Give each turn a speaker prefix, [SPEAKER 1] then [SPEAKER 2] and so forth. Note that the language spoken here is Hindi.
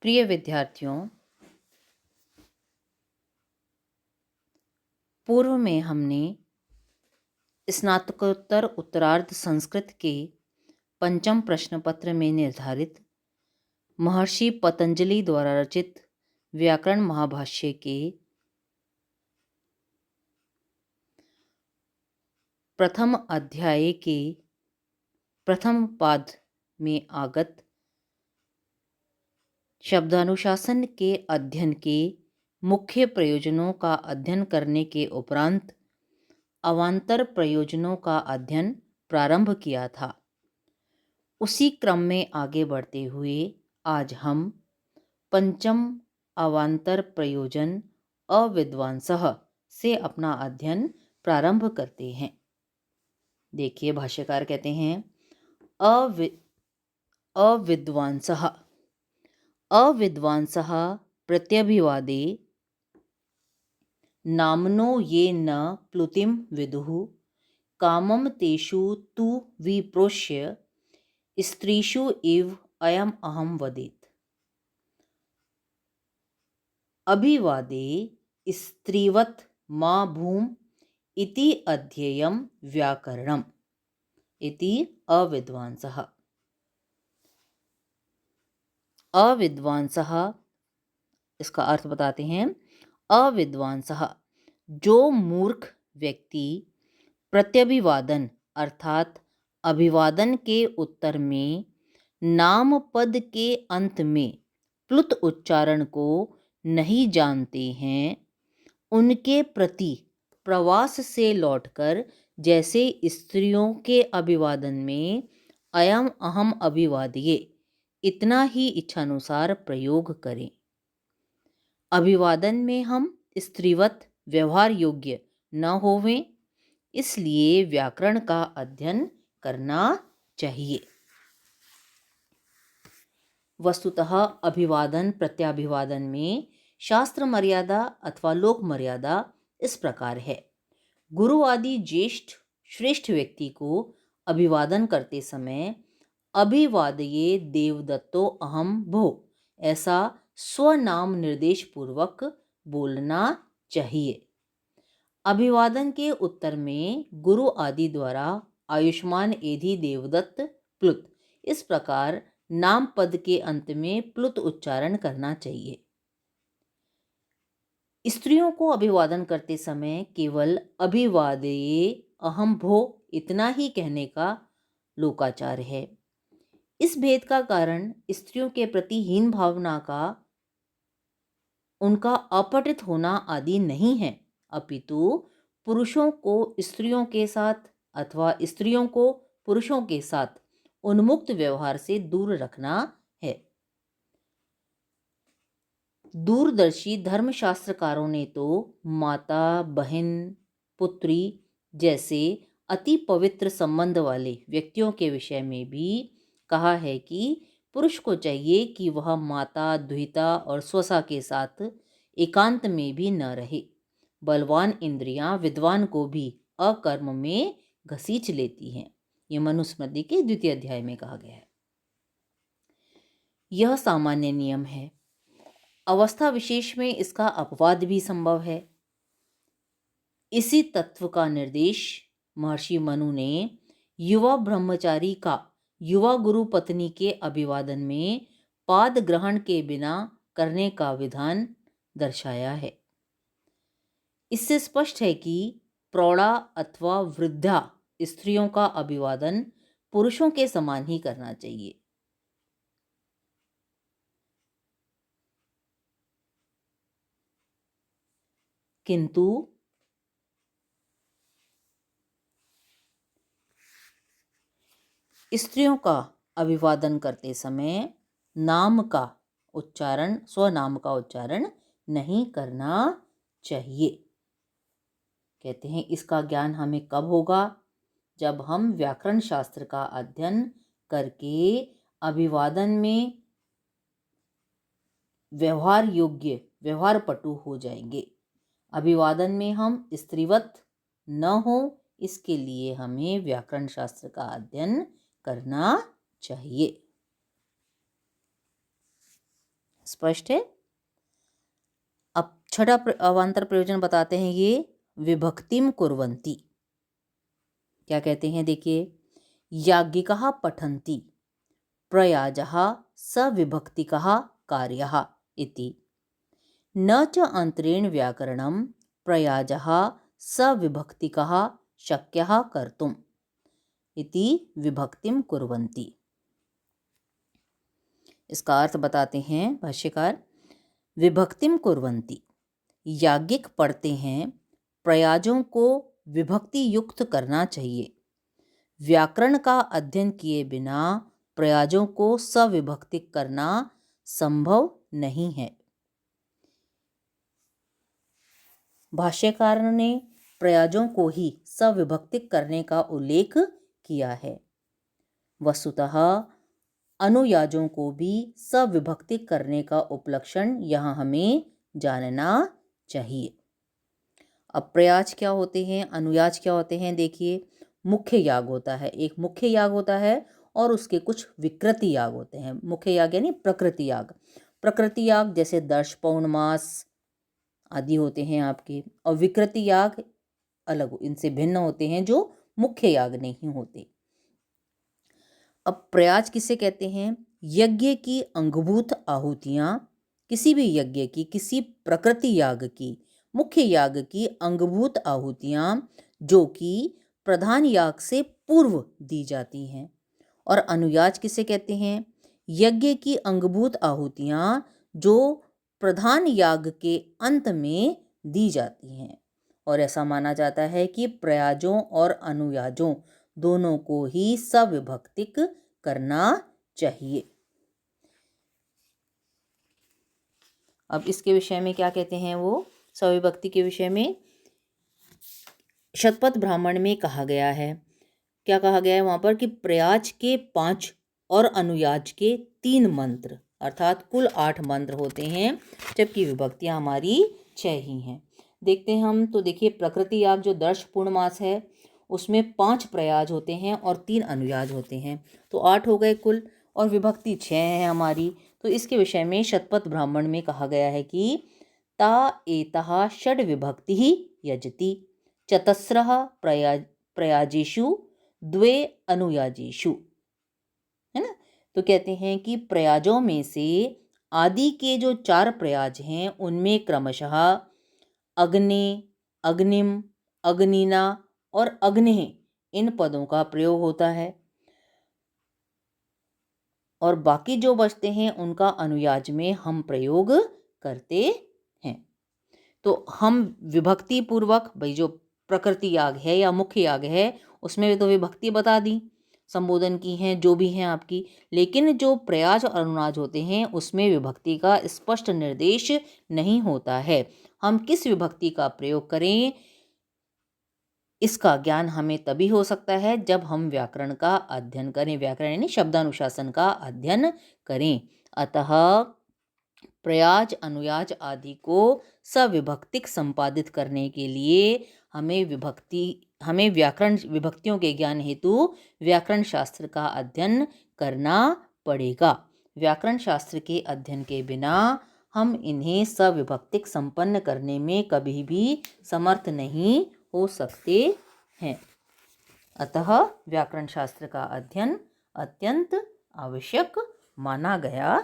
[SPEAKER 1] प्रिय विद्यार्थियों, पूर्व में हमने स्नातकोत्तर उत्तरार्ध संस्कृत के पंचम प्रश्न पत्र में निर्धारित महर्षि पतंजलि द्वारा रचित व्याकरण महाभाष्य के प्रथम अध्याय के प्रथम पाद में आगत शब्दानुशासन के अध्ययन के मुख्य प्रयोजनों का अध्ययन करने के उपरांत अवान्तर प्रयोजनों का अध्ययन प्रारंभ किया था। उसी क्रम में आगे बढ़ते हुए आज हम पंचम अवान्तर प्रयोजन अविद्वांसः से अपना अध्ययन प्रारंभ करते हैं। देखिए, भाष्यकार कहते हैं अविद्वांसः अविद्वांसः प्रत्यभिवादे नामनो ये न प्लुतिं विदुः कामं तेषु तु विप्रोष्य स्त्रीषु इव अयम् अहं वदेत्। अभिवादे स्त्रीवत् मा भूम इति अध्येयं व्याकरणम् इति अविद्वांसः। अविद्वांसः इसका अर्थ बताते हैं। अविद्वांसः जो मूर्ख व्यक्ति प्रत्यभिवादन अर्थात अभिवादन के उत्तर में नाम पद के अंत में प्लुत उच्चारण को नहीं जानते हैं, उनके प्रति प्रवास से लौटकर जैसे स्त्रियों के अभिवादन में अयम अहम अभिवादये इतना ही इच्छानुसार प्रयोग करें। अभिवादन में हम स्त्रीवत व्यवहार योग्य न होवें, इसलिए व्याकरण का अध्ययन करना चाहिए। वस्तुतः अभिवादन प्रत्याभिवादन में शास्त्र मर्यादा अथवा लोक मर्यादा इस प्रकार है। गुरु आदि ज्येष्ठ श्रेष्ठ व्यक्ति को अभिवादन करते समय अभिवादये देवदत्तो अहम भो ऐसा स्वनाम निर्देश पूर्वक बोलना चाहिए। अभिवादन के उत्तर में गुरु आदि द्वारा आयुष्मान एधि देवदत्त प्लुत इस प्रकार नाम पद के अंत में प्लुत उच्चारण करना चाहिए। स्त्रियों को अभिवादन करते समय केवल अभिवादये अहम भो इतना ही कहने का लोकाचार है। इस भेद का कारण स्त्रियों के प्रति हीन भावना का उनका अपठित होना आदि नहीं है, अपितु पुरुषों को स्त्रियों के साथ अथवा स्त्रियों को पुरुषों के साथ उन्मुक्त व्यवहार से दूर रखना है। दूरदर्शी धर्मशास्त्रकारों ने तो माता, बहन, पुत्री जैसे अति पवित्र संबंध वाले व्यक्तियों के विषय में भी कहा है कि पुरुष को चाहिए कि वह माता, द्विता और स्वसा के साथ एकांत में भी न रहे। बलवान इंद्रियां विद्वान को भी अकर्म में घसीट लेती हैं। यह मनुस्मृति के 2 अध्याय में कहा गया है। यह सामान्य नियम है। अवस्था विशेष में इसका अपवाद भी संभव है। इसी तत्व का निर्देश महर्षि मनु ने युवा ब्रह्मचारी का युवा गुरु पत्नी के अभिवादन में पाद ग्रहण के बिना करने का विधान दर्शाया है। इससे स्पष्ट है कि प्रौढ़ा अथवा वृद्धा स्त्रियों का अभिवादन पुरुषों के समान ही करना चाहिए। किंतु स्त्रियों का अभिवादन करते समय नाम का उच्चारण, स्वनाम का उच्चारण नहीं करना चाहिए। कहते हैं इसका ज्ञान हमें कब होगा? जब हम व्याकरण शास्त्र का अध्ययन करके अभिवादन में व्यवहार योग्य, व्यवहार पटु हो जाएंगे। अभिवादन में हम स्त्रीवत न हो, इसके लिए हमें व्याकरण शास्त्र का अध्ययन करना चाहिए। स्पष्ट है। अब छठा अवान्तर प्रयोजन बताते हैं ये विभक्तिम कुर्वन्ति। क्या कहते हैं देखिए, याज्ञिकः पठन्ति प्रयाजः सविभक्तिकः कार्यः इति, न च अन्तरेण व्याकरणं प्रयाजः सविभक्तिकः शक्यः कर्तुम् इति विभक्तिम कुर्वन्ति। इसका अर्थ बताते हैं भाष्यकार, विभक्तिम कुर्वन्ति, याज्ञिक पढ़ते हैं, प्रयाजों को विभक्ति युक्त करना चाहिए। व्याकरण का अध्ययन किए बिना प्रयाजों को सविभक्तिक करना संभव नहीं है। भाष्यकार ने प्रयाजों को ही सविभक्तिक करने का उल्लेख किया है। वस्तुतः अनुयाजों को भी सविभक्तिक करने का उपलक्षण यहाँ हमें जानना चाहिए। अब प्रयाज क्या होते हैं, अनुयाज क्या होते हैं देखिए, मुख्य याग होता है, एक मुख्य याग होता है और उसके कुछ विकृति याग होते हैं। मुख्य याग यानी प्रकृति याग, प्रकृति याग जैसे दर्श पौर्णमास आदि होते हैं आपके, और विकृति याग अलग, इनसे भिन्न होते हैं जो मुख्य याग नहीं होते। अब प्रयाज किसे कहते हैं, यज्ञ की अंगभूत आहुतियाँ, किसी भी यज्ञ की, किसी प्रकृति याग की, मुख्य याग की अंगभूत आहुतियाँ जो कि प्रधान याग से पूर्व दी जाती हैं। और अनुयाज किसे कहते हैं, यज्ञ की अंगभूत आहुतियाँ जो प्रधान याग के अंत में दी जाती हैं। और ऐसा माना जाता है कि प्रयाजों और अनुयाजों दोनों को ही सविभक्तिक करना चाहिए। अब इसके विषय में क्या कहते हैं वो, सविभक्ति के विषय में शतपथ ब्राह्मण में कहा गया है, क्या कहा गया है वहाँ पर कि प्रयाज के 5 और अनुयाज के 3 मंत्र, अर्थात कुल 8 मंत्र होते हैं, जबकि विभक्तियाँ हमारी 6 ही हैं। देखते हैं हम, तो देखिए प्रकृति याग जो दर्श पूर्णमास है उसमें 5 प्रयाज होते हैं और 3 अनुयाज होते हैं, तो 8 हो गए कुल, और विभक्ति 6 है हमारी। तो इसके विषय में शतपथ ब्राह्मण में कहा गया है कि ता एतः षड् विभक्ति ही यजति चतस्रः प्रयाजेषु द्वे अनुयाजेषु, है ना। तो कहते हैं कि प्रयाजों में से आदि के जो 4 प्रयाज हैं उनमें क्रमशः अग्नि, अग्निम, अग्निना और अग्नि इन पदों का प्रयोग होता है, और बाकी जो बचते हैं उनका अनुयाज में हम प्रयोग करते हैं। तो हम विभक्ति पूर्वक, भाई जो प्रकृति याग है या मुख्य याग है उसमें भी तो विभक्ति बता दी, संबोधन की हैं जो भी हैं आपकी, लेकिन जो प्रयाज और अनुनाज होते हैं उसमें विभक्ति का स्पष्ट निर्देश नहीं होता है। हम किस विभक्ति का प्रयोग करें इसका ज्ञान हमें तभी हो सकता है जब हम व्याकरण का अध्ययन करें, व्याकरण यानी शब्दानुशासन का अध्ययन करें। अतः प्रयाज, अनुयाज आदि को सविभक्तिक संपादित करने के लिए हमें व्याकरण विभक्तियों के ज्ञान हेतु व्याकरण शास्त्र का अध्ययन करना पड़ेगा। व्याकरण शास्त्र के अध्ययन के बिना हम इन्हें सविभक्तिक संपन्न करने में कभी भी समर्थ नहीं हो सकते हैं। अतः व्याकरण शास्त्र का अध्ययन अत्यंत आवश्यक माना गया